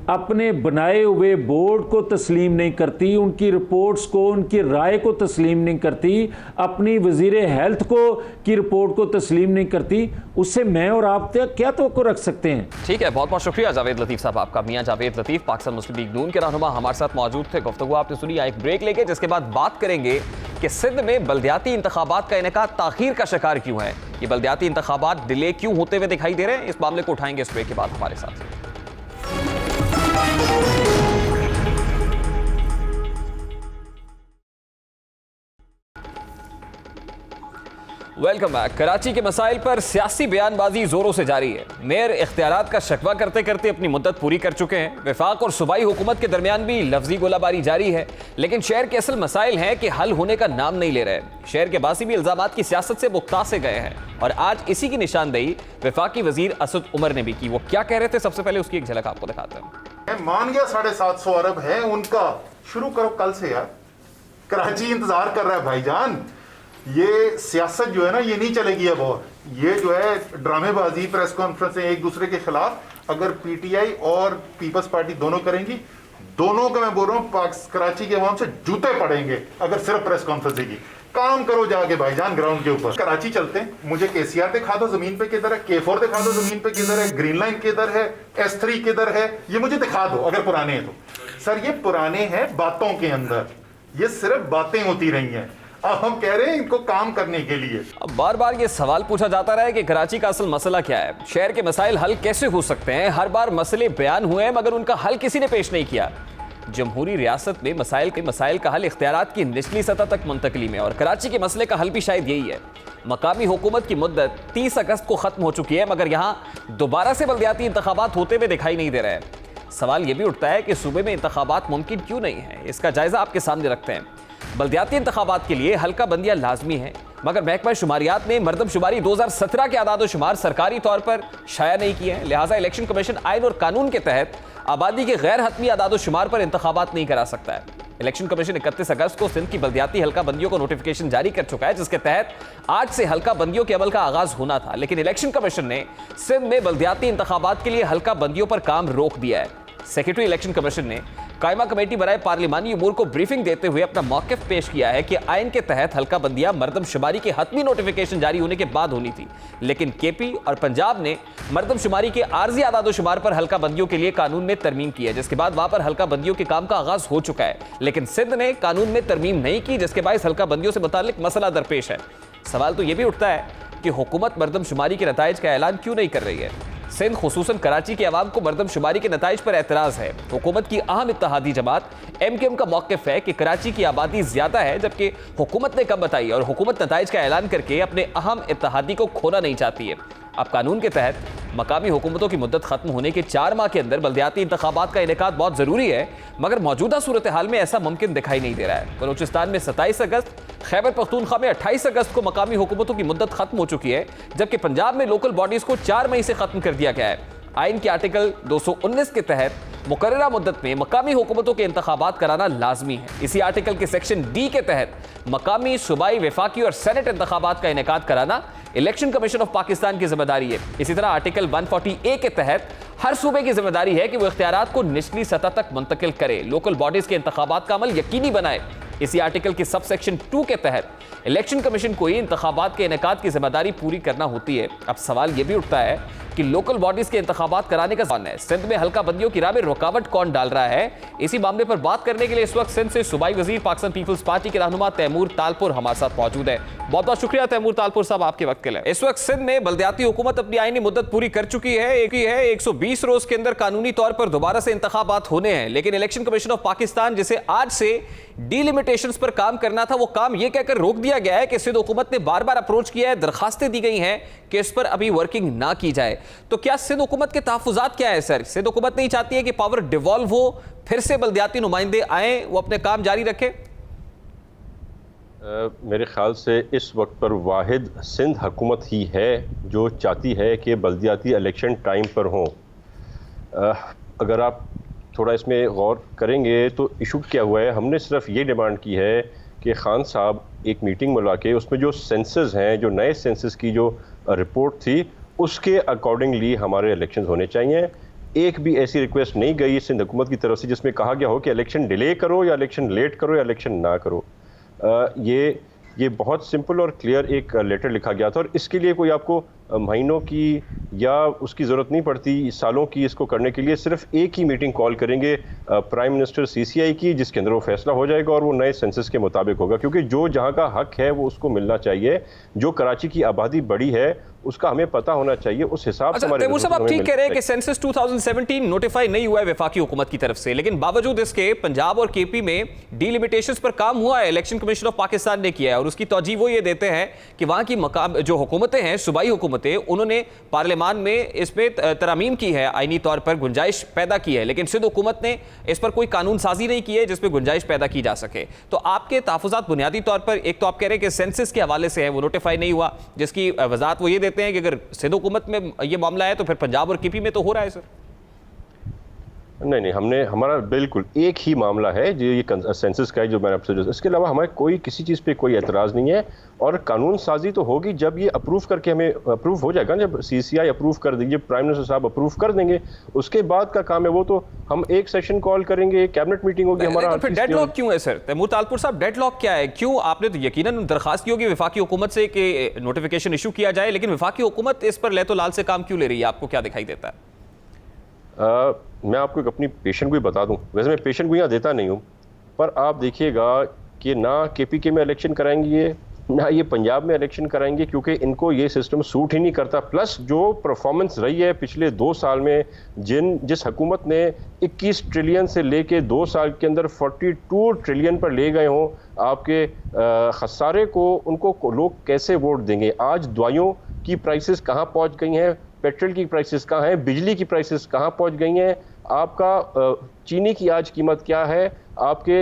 अपने बनाए हुए बोर्ड को तस्लीम नहीं करती, उनकी रिपोर्ट्स को, उनकी राय को तस्लीम नहीं करती, अपनी वजीर हेल्थ को की रिपोर्ट को तस्लीम नहीं करती, उससे मैं और आप क्या तवक्को रख सकते हैं? ठीक है, बहुत बहुत शुक्रिया जावेद लतीफ़ साहब आपका। मियां जावेद लतीफ़, पाकिस्तान मुस्लिम लीग नून के रहनुमा, हमारे साथ मौजूद थे। गुफ्तगू आपने सुनी। एक ब्रेक लेके जिसके बाद बात करेंगे कि सिंध में बल्दियाती इंतखाबात का इनेकाद ताखीर का शिकार क्यों है, ये बल्दियाती इंतखाबात डिले क्यों होते हुए दिखाई दे रहे हैं। इस मामले को उठाएंगे इस ब्रेक के बाद हमारे साथ। Welcome back. कराची के मसाइल पर सियासी बयानबाजी जोरों से जारी है। मेयर इख्तियारात का शकवा करते करते अपनी मुद्दत पूरी कर चुके हैं। वफाक और सूबाई हुकूमत के दरमियान भी लफ्जी गोलाबारी जारी है, लेकिन शहर के असल मसाइल हैं कि हल होने का नाम नहीं ले रहे। शहर के बासी भी इल्जामात की सियासत से मुख्तार से गए हैं, और आज इसी की निशानदेही वफाकी वजीर असद उमर ने भी की। वो क्या कह रहे थे, सबसे पहले उसकी एक झलक आपको दिखाते हैं। मान गया 750 अरब है उनका, शुरू करो कल से यार। कराची इंतजार कर रहा है भाईजान। ये सियासत जो है ना, ये नहीं चलेगी अब। और ये जो है ड्रामेबाजी, प्रेस कॉन्फ्रेंस एक दूसरे के खिलाफ, अगर पीटीआई और पीपल्स पार्टी दोनों करेंगी, दोनों का मैं बोल रहा हूँ कराची के अवाम से जूते पड़ेंगे अगर सिर्फ प्रेस कॉन्फ्रेंस की। काम करो जाके भाईजान ग्राउंड के ऊपर। कराची चलते हैं, मुझे केसीआर दिखा दो जमीन पे किधर है, K4 दिखा दो जमीन पे किधर है, ग्रीन लाइन किधर है, S3 किधर है, ये मुझे दिखा दो अगर पुराने हैं तो। सर ये पुराने हैं बातों के अंदर, ये सिर्फ बातें होती रही हैं। अब हम कह रहे हैं इनको काम करने के लिए। अब बार बार ये सवाल पूछा जाता रहा है कि कराची का असल मसला क्या है, शहर के मसाइल हल कैसे हो सकते हैं। हर बार मसले बयान हुए मगर उनका हल किसी ने पेश नहीं किया। जमहूरी रियासत में मसाइल का हल इख्तियारात की निचली सतह तक मुंतकली में, और कराची के मसले का हल भी शायद यही है। मकामी हुकूमत की मुद्दत 30 अगस्त को खत्म हो चुकी है, मगर यहाँ दोबारा से बल्दियाती इंतखाबात होते हुए दिखाई नहीं दे रहे हैं। सवाल यह भी उठता है कि सूबे में इंतखाबात मुमकिन क्यों नहीं है। इसका जायजा आपके सामने रखते हैं। बल्दियाती इंतखाबात के लिए हल्का बंदियां लाजमी है, मगर महकमा शुमारियात ने मरदमशुमारी 2017 के आदाद शुमार सरकारी तौर पर शाया नहीं किए हैं। लिहाजा इलेक्शन कमीशन आइन और कानून के तहत आबादी के गैर हतमी आदाद शुमार पर इंतखाबात नहीं करा सकता है। इलेक्शन कमीशन 31 अगस्त को सिंध की बल्दियाती हल्का बंदियों को नोटिफिकेशन जारी कर चुका है, जिसके तहत आज से हल्का बंदियों के अमल का आगाज होना था, लेकिन इलेक्शन कमीशन ने सिंध में बल्दियाती इंतखाबात के लिए हल्का बंदियों पर काम रोक दिया है। सेक्रेटरी इलेक्शन कमीशन ने कायमा कमेटी बनाए पार्लिमानी उमूर को ब्रीफिंग देते हुए अपना मौक़िफ़ पेश किया है कि आइन के तहत हल्का बंदियां मर्दमशुमारी के हतमी नोटिफिकेशन जारी होने के बाद होनी थी, लेकिन केपी और पंजाब ने मर्दमशुमारी के आर्जी आदादोशुमार पर हल्का बंदियों के लिए कानून में तरमीम की है, जिसके बाद वहां पर हल्का बंदियों के काम का आगाज हो चुका है। लेकिन सिंध ने कानून में तरमीम नहीं की, जिसके बायस हल्का बंदियों से मुताल्लिक मसला दरपेश है। सवाल तो यह भी उठता है कि हुकूमत मर्दमशुमारी के नताइज का ऐलान क्यों नहीं कर रही है। सिंध खुसूसन कराची के अवाम को मर्दमशुमारी के नताइज पर एतराज़ है। हुकूमत की अहम इत्तेहादी जमात MKM का मौक़िफ़ है कि कराची की आबादी ज़्यादा है, जबकि हुकूमत ने कम बताई और हुकूमत नताइज का ऐलान करके अपने अहम इत्तेहादी को खोना नहीं चाहती है। अब कानून के तहत मकामी हुकूमतों की मुद्दत खत्म होने के 4 माह के अंदर बल्दियाती इंतखाबात का इनेकाद बहुत ज़रूरी है, मगर मौजूदा सूरत हाल में ऐसा मुमकिन दिखाई नहीं दे रहा है। बलूचिस्तान में 27 अगस्त, खैबर पख्तूनख्वा में 28 अगस्त को मकामी हुकूमतों की मुद्दत खत्म हो चुकी है, जबकि पंजाब में लोकल बॉडीज़ को 4 मई से खत्म कर दिया गया है। आइन के आर्टिकल 219 के तहत मुकर्ररा मुद्दत में मकामी हुकूमतों के इंतखाबात कराना लाजमी है। इसी आर्टिकल के सेक्शन D के तहत मकामी, सूबाई, वफाकी और सेनेट इंतखाबात का इनेकाद कराना इलेक्शन कमीशन ऑफ पाकिस्तान की जिम्मेदारी है। इसी तरह आर्टिकल 140A के तहत हर सूबे की जिम्मेदारी है कि वो इख्तियारात को निचली सतह तक मुंतकिल करे, लोकल बॉडीज के इंतखाबात का अमल यकीनी बनाए। इसी आर्टिकल के सब सेक्शन 2 के तहत इलेक्शन कमीशन को ही इंतखाबात के इनेकाद की जिम्मेदारी पूरी करना होती है। अब सवाल यह भी उठता है कि लोकल बॉडीज के इंतखाबात कराने का सवाल है, सिंध में हल्का बंदियों की राह में रुकावट कौन डाल रहा है। इसी मामले पर बात करने के लिए इस वक्त सिंध से सूबाई वजीर पाकिस्तान पीपल्स पार्टी के रहनुमा तैमूर तालपुर हमारे साथ मौजूद है। बहुत बहुत शुक्रिया तैमूर तालपुर साहब आपके वक्त के लिए। इस वक्त सिंध में बल्दियाती हुकूमत अपनी आईनी मुद्दत पूरी कर चुकी है। 120 रोज के अंदर कानूनी तौर पर दोबारा से इंतखाबात होने हैं, लेकिन इलेक्शन कमीशन ऑफ पाकिस्तान जिसे आज से डिलिमिटेशंस पर काम करना था, वो काम यह कहकर रोक दिया गया है कि सिंध हुकूमत ने बार बार अप्रोच किया है, दरखास्तें दी गई हैं कि इस पर अभी वर्किंग ना की जाए। तो क्या सिंध हुकूमत के तहफ़्फ़ुज़ात क्या है सर? सिंध हुकूमत नहीं चाहती है कि पावर डिवॉल्व हो, फिर से बल्दियाती नुमाइंदे आए, वो अपने काम जारी रखें? मेरे ख्याल से इस वक्त पर वाहिद सिंध हुकूमत ही है जो चाहती है कि बल्दियाती इलेक्शन टाइम पर हों। अगर आप थोड़ा इसमें गौर करेंगे तो इशू क्या हुआ है, हमने सिर्फ ये डिमांड की है कि खान साहब एक मीटिंग बुला के उसमें जो सेंसस हैं, जो नए सेंसस की जो रिपोर्ट थी, उसके अकॉर्डिंगली हमारे इलेक्शंस होने चाहिए। एक भी ऐसी रिक्वेस्ट नहीं गई सिंध हुकूमत की तरफ से जिसमें कहा गया हो कि इलेक्शन डिले करो या इलेक्शन लेट करो या इलेक्शन ना करो। ये बहुत सिंपल और क्लियर एक लेटर लिखा गया था और इसके लिए कोई आपको महीनों की या उसकी ज़रूरत नहीं पड़ती, सालों की इसको करने के लिए सिर्फ एक ही मीटिंग कॉल करेंगे प्राइम मिनिस्टर CCI की, जिसके अंदर वो फैसला हो जाएगा और वो नए सेंसस के मुताबिक होगा, क्योंकि जो जहाँ का हक है वो उसको मिलना चाहिए। जो कराची की आबादी बड़ी है उसका हमें पता होना चाहिए, उस हिसाब से हमारे। तैमूर साहब आप ठीक कह रहे हैं कि सेंसस 2017 नोटिफाई नहीं हुआ है वफाकी हुकूमत की तरफ से, लेकिन बावजूद इसके पंजाब और KP में डिलिमिटेशंस पर काम हुआ है, इलेक्शन कमीशन ऑफ पाकिस्तान ने किया है और उसकी तौजीह वो ये देते हैं कि वहाँ की मकाम जो हुकूमतें हैं, सूबाई हुकूमतें, उन्होंने पार्लियामान में इसमें तरमीम की है, आईनी तौर पर गुंजाइश पैदा की है, लेकिन सिंध हुकूमत ने इस पर कोई कानून साजी नहीं की है जिसमें गुंजाइश पैदा की जा सके। तो आपके तहफ़्फ़ुज़ात बुनियादी तौर पर, एक तो आप कह रहे हैं कि सेंसस के हवाले से है, वो नोटिफाई नहीं हुआ, जिसकी वजाहत वो ये देते हैं कि अगर सिंध हुकूमत में ये मामला है तो फिर पंजाब और KP में तो हो रहा है सर। नहीं, हमारा बिल्कुल एक ही मामला है जो ये सेंसस का है जो मैंने आपसे, इसके अलावा हमारे कोई किसी चीज़ पे कोई एतराज़ नहीं है। और कानून साजी तो होगी जब ये अप्रूव करके हमें अप्रूव हो जाएगा, जब CCI अप्रूव कर देंगे, प्राइम मिनिस्टर साहब अप्रूव कर देंगे, उसके बाद का काम है वो। तो हम एक सेशन कॉल करेंगे, एक कैबिनेट मीटिंग होगी हमारा। फिर डेडलॉक क्यों है सर? तैमूर तालपुर साहब, डेडलॉक क्या है? क्यों? आपने तो यकीनन दरखास्त की होगी वफाकी हुकूमत से कि नोटिफिकेशन इशू किया जाए, लेकिन वफाकी हुकूमत इस पर लहतो लाल से काम क्यों ले रही है? आपको क्या दिखाई देता है? मैं आपको एक अपनी पेशेंट गोई बता दूं। वैसे मैं पेशेंट गोइयाँ देता नहीं हूँ, पर आप देखिएगा कि ना KPK में इलेक्शन कराएंगे ना ये पंजाब में इलेक्शन कराएंगे, क्योंकि इनको ये सिस्टम सूट ही नहीं करता। प्लस जो परफॉर्मेंस रही है पिछले 2 साल में, जिस हुकूमत ने 21 ट्रिलियन से लेके 2 साल के अंदर 42 ट्रिलियन पर ले गए हों, आपके खसारे को उनको लोग कैसे वोट देंगे? आज दवाइयों की प्राइसेस कहाँ पहुँच गई हैं, पेट्रोल की प्राइसेस कहाँ हैं, बिजली की प्राइसेस कहाँ पहुँच गई हैं, आपका चीनी की आज कीमत क्या है, आपके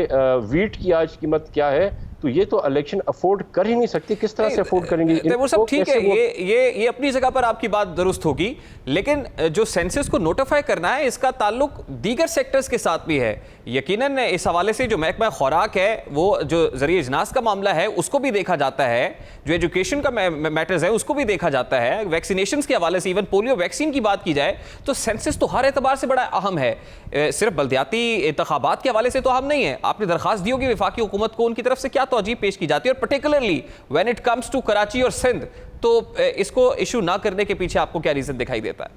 वीट की आज कीमत क्या है? तो ये तो इलेक्शन अफोर्ड कर ही नहीं सकती, किस तरह से अफोर्ड करेंगी? तैमूर साहब ठीक है, ये अपनी जगह पर आपकी बात दुरुस्त होगी, लेकिन जो सेंसस को नोटिफाई करना है इसका ताल्लुक दीगर सेक्टर्स के साथ भी है। यकीनन इस हवाले से जो महकमा खुराक है, वो जो जरिए इजनास का मामला है उसको भी देखा जाता है, जो एजुकेशन का मैटर्स है उसको भी देखा जाता है, वैक्सीनेशन के हवाले से इवन पोलियो वैक्सीन की बात की जाए तो सेंसस तो हर एतबार से बड़ा अहम है, सिर्फ बल्दियाती इंतखाबात के हवाले से तो अहम नहीं है। आपने दरखास्त दी होगी वफाकी हुकूमत को, उनकी तरफ से क्या तौजीह पेश की जाती है, और particularly when it comes to Karachi और सिंध, तो इसको इशू ना करने के पीछे आपको क्या रीजन दिखाई देता है?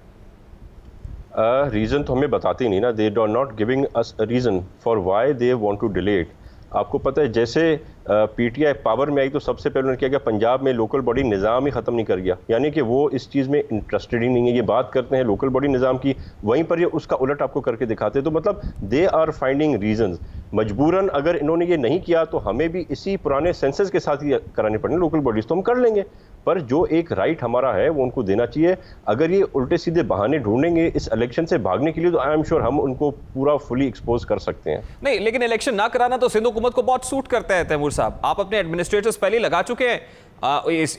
रीज़न तो हमें बताते ही नहीं ना, they are not giving us a reason for why they want to delay it. आपको पता है जैसे पीटीआई पावर में आई तो सबसे पहले उन्होंने क्या किया, पंजाब में लोकल बॉडी निज़ाम ही ख़त्म नहीं कर गया, यानी कि वो इस चीज़ में इंटरेस्टेड ही नहीं है। ये बात करते हैं लोकल बॉडी निज़ाम की, वहीं पर ये उसका उलट आपको करके दिखाते हैं। तो मतलब दे आर फाइंडिंग रीजंस। मजबूरन अगर इन्होंने ये नहीं किया तो हमें भी इसी पुराने सेंसस के साथ ही कराने पड़ेंगे लोकल बॉडीज़, तो हम कर लेंगे, पर जो एक राइट हमारा है वो उनको देना चाहिए। अगर ये उल्टे सीधे बहाने ढूंढेंगे इस इलेक्शन से भागने के लिए तो आई एम श्योर हम उनको पूरा फुली एक्सपोज कर सकते हैं। नहीं, लेकिन इलेक्शन ना कराना तो सिंध हुकूमत को बहुत सूट करता है तैमूर साहब। आप अपने एडमिनिस्ट्रेटर्स पहले लगा चुके हैं,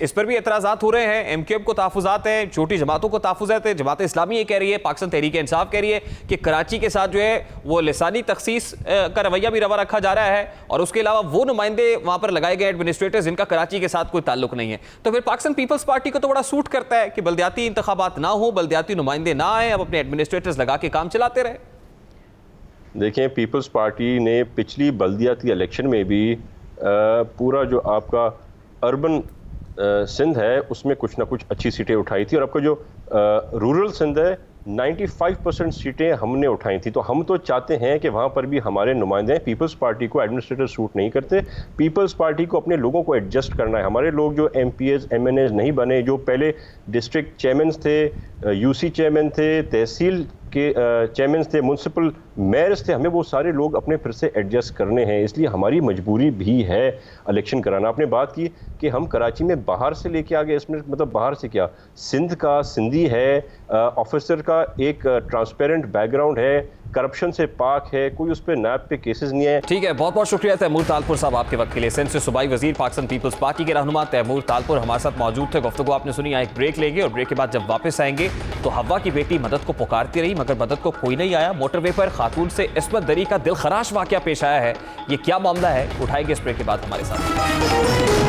इस पर भी एतराज़ात हो रहे हैं, एमक्यूएम को तहफ़्फ़ुज़ात हैं, छोटी जमातों को तहफ़्फ़ुज़ात है। जमात इस्लामी ये कह रही है, पाकिस्तान तहरीक इंसाफ कह रही है कि कराची के साथ जो है वो लिसानी तखसीस का रवैया भी रवा रखा जा रहा है, और उसके अलावा वो नुमाइंदे वहाँ पर लगाए गए एडमिनिस्ट्रेटर्स जिनका कराची के साथ कोई ताल्लुक नहीं है। तो फिर पाकिस्तान पीपल्स पार्टी को तो बड़ा सूट करता है कि बल्दियाती इंतखाबात ना हो, बल्दियाती नुमाइंदे ना आए, अब अपने एडमिनिस्ट्रेटर्स लगा के काम चलाते रहे। देखें, पीपल्स पार्टी ने पिछली बल्दियाती इलेक्शन में भी पूरा जो आपका अर्बन सिंध है उसमें कुछ ना कुछ अच्छी सीटें उठाई थी, और आपका जो रूरल सिंध है 95% सीटें हमने उठाई थी। तो हम तो चाहते हैं कि वहाँ पर भी हमारे नुमाइंदे हैं। पीपल्स पार्टी को एडमिनिस्ट्रेटर सूट नहीं करते, पीपल्स पार्टी को अपने लोगों को एडजस्ट करना है। हमारे लोग जो एमपीएस एमएनएस नहीं बने, जो पहले डिस्ट्रिक्ट चेयरमैन थे, यूसी चेयरमैन थे, तहसील के चेयरमैन थे, म्यूनसिपल मेयर्स थे, हमें वो सारे लोग अपने फिर से एडजस्ट करने हैं, इसलिए हमारी मजबूरी भी है इलेक्शन कराना। आपने बात की कि हम कराची में बाहर से लेके आ गए, इसमें मतलब बाहर से क्या, सिंध का सिंधी है, ऑफिसर का एक ट्रांसपेरेंट बैकग्राउंड है, करप्शन से पाक है, कोई उस पर नैब पे केसेस नहीं है। ठीक है, बहुत बहुत शुक्रिया तैमूर तालपुर साहब आपके वक्त के लिए। सिंध से सूबाई वजीर पाकिस्तान पीपल्स पार्टी के रहनुमा तैमूर तालपुर हमारे साथ मौजूद थे। गुफ्तगू आपने सुनी। यहाँ एक ब्रेक लेंगे और ब्रेक के बाद जब वापस आएंगे तो हवा की बेटी मदद को पुकारती रही मगर मदद को कोई नहीं आया। मोटरवे पर खातून से इस्मत दरी का दिल खराश वाकया पेश आया है, ये क्या मामला है, उठाएंगे इस ब्रेक के बाद हमारे साथ।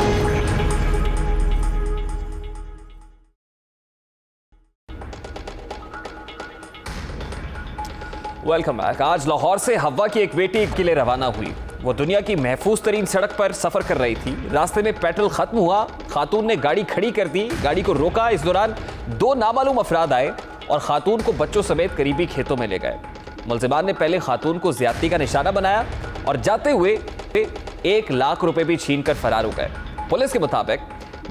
Welcome back. आज लाहौर से हवा की एक बेटी के लिए रवाना हुई। वो दुनिया की महफूज तरीन सड़क पर सफर कर रही थी। रास्ते में पेट्रोल खत्म हुआ, खातून ने गाड़ी खड़ी कर दी, गाड़ी को रोका। इस दौरान दो नामालूम अफराद आए और खातून को बच्चों समेत करीबी खेतों में ले गए। मुलजिमान ने पहले खातून को ज्यादती का निशाना बनाया और जाते हुए 1 लाख रुपए भी छीन कर फरार हो गए। पुलिस के मुताबिक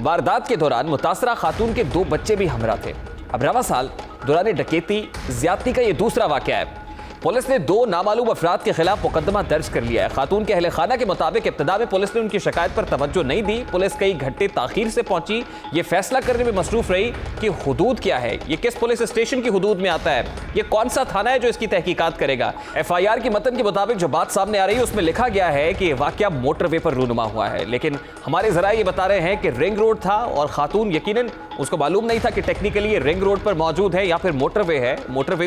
वारदात के दौरान मुतासरा खातून के 2 बच्चे भी हमरा थे। अब रवा साल दौरान डकैती ज्यादती का यह दूसरा वाकया है। पुलिस ने 2 नामालूम अफराद के खिलाफ मुकदमा दर्ज कर लिया है। खातून के अहले खाना के मुताबिक इब्तिदा में पुलिस ने उनकी शिकायत पर तवज्जो नहीं दी। पुलिस कई घंटे ताखीर से पहुंची, ये फैसला करने में मसरूफ रही कि हुदूद क्या है, ये किस पुलिस स्टेशन की हुदूद में आता है, ये कौन सा थाना है जो इसकी तहकीकात करेगा। FIR की मतन के मुताबिक जो बात सामने आ रही है उसमें लिखा गया है कि वाकया मोटरवे पर रूनुमा हुआ है, लेकिन हमारे जरा ये बता रहे हैं कि रिंग रोड था और खातून यकीनन उसको मालूम नहीं था कि टेक्निकली ये रिंग रोड पर मौजूद है या फिर मोटरवे है। मोटरवे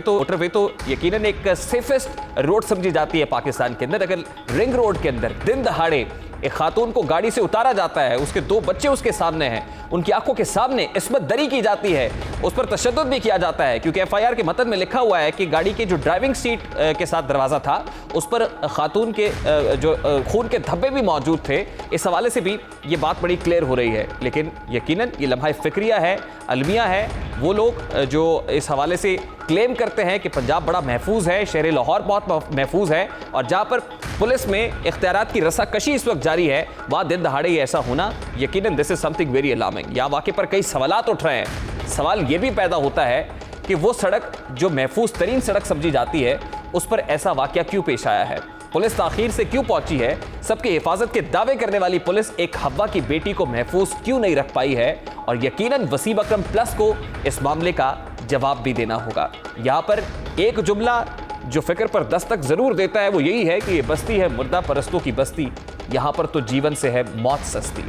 तो यकीनन एक सेफेस्ट रोड समझी जाती है पाकिस्तान के अंदर। अगर रिंग रोड के अंदर दिन दहाड़े एक खातून को गाड़ी से उतारा जाता है, उसके 2 बच्चे उसके सामने हैं, उनकी आंखों के सामने इस्मत दरी की जाती है, उस पर तशद्दुद भी किया जाता है, क्योंकि FIR के मतन में लिखा हुआ है कि गाड़ी के जो ड्राइविंग सीट के साथ दरवाज़ा था उस पर खातून के जो खून के धब्बे भी मौजूद थे। इस हवाले से भी ये बात बड़ी क्लियर हो रही है। लेकिन यकीनन ये लम्हा फिक्रिया है, अलमिया है। वो लोग जो इस हवाले से क्लेम करते हैं कि पंजाब बड़ा महफूज है, शहर लाहौर बहुत महफूज है, और जहाँ पर पुलिस में इख्तियारात की रस्साकशी इस वक्त जारी है, वहाँ दिन दहाड़े ऐसा होना यकीनन this is something very alarming. यहाँ वाक़े पर कई सवालात उठ रहे हैं। सवाल ये भी पैदा होता है कि वो सड़क जो महफूज तरीन सड़क समझी जाती है उस पर ऐसा वाक़या क्यों पेश आया है, पुलिस ताखीर से क्यों पहुंची है, सबकी हिफाजत के दावे करने वाली पुलिस एक हवा की बेटी को महफूज क्यों नहीं रख पाई है, और यकीनन वसीम अकरम प्लस को इस मामले का जवाब भी देना होगा। यहाँ पर एक जुमला जो फिक्र पर दस्तक जरूर देता है वो यही है कि ये बस्ती है मुर्दा परस्तों की बस्ती, यहां पर तो जीवन से है मौत सस्ती।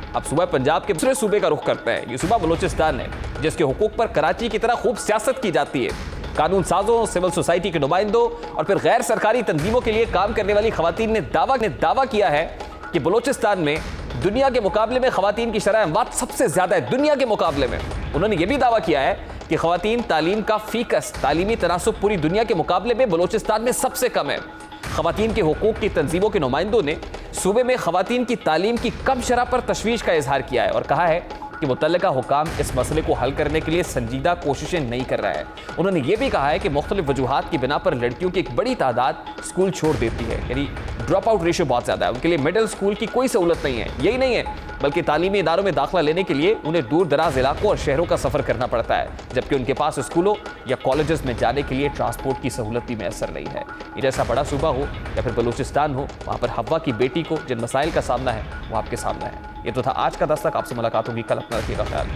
अब सुबह पंजाब के दूसरे सूबे का रुख करते हैं। ये सूबा बलूचिस्तान है, जिसके हुकूक पर कराची की तरह खूब सियासत की जाती है। कानून साजों, सिविल सोसाइटी के नुमाइंदों और फिर गैर सरकारी तंजीमों के लिए काम करने वाली खवातीन ने दावा किया है कि बलूचिस्तान में दुनिया के मुकाबले में खवातीन की शरह अमवात सबसे ज्यादा है, दुनिया के मुकाबले में। उन्होंने यह भी दावा किया है कि खवातीन तालीम का फीकस, तालीमी तनासुब पूरी दुनिया के मुकाबले में बलूचिस्तान में सबसे कम है। खवातीन के हुकूक की तंजीमों के नुमाइंदों ने सूबे में खवातीन की तालीम की कम शरह पर तशवीश का इजहार किया है और कहा है कि मुतल्लिका हुकाम इस मसले को हल करने के लिए संजीदा कोशिशें नहीं कर रहा है। उन्होंने ये भी कहा है कि मुख्तलिफ वजूहात की बिना पर लड़कियों की एक बड़ी तादाद स्कूल छोड़ देती है, यानी ड्रॉप आउट रेशियो बहुत ज़्यादा है। उनके लिए मिडिल स्कूल की कोई सहूलत नहीं है। यही नहीं है, बल्कि तालीमी इदारों में दाखिला लेने के लिए उन्हें दूर दराज इलाकों और शहरों का सफ़र करना पड़ता है, जबकि उनके पास स्कूलों या कॉलेजेस में जाने के लिए ट्रांसपोर्ट की सहूलत भी मैसर नहीं है। ये जैसा बड़ा सूबा हो या फिर बलूचिस्तान हो, वहाँ पर हवा की बेटी को जिन मसाइल का सामना है वो आपके सामने है। ये तो था आज का दस्तक। आपसे मुलाकात होगी कल। अपना रखिएगा ख्याल।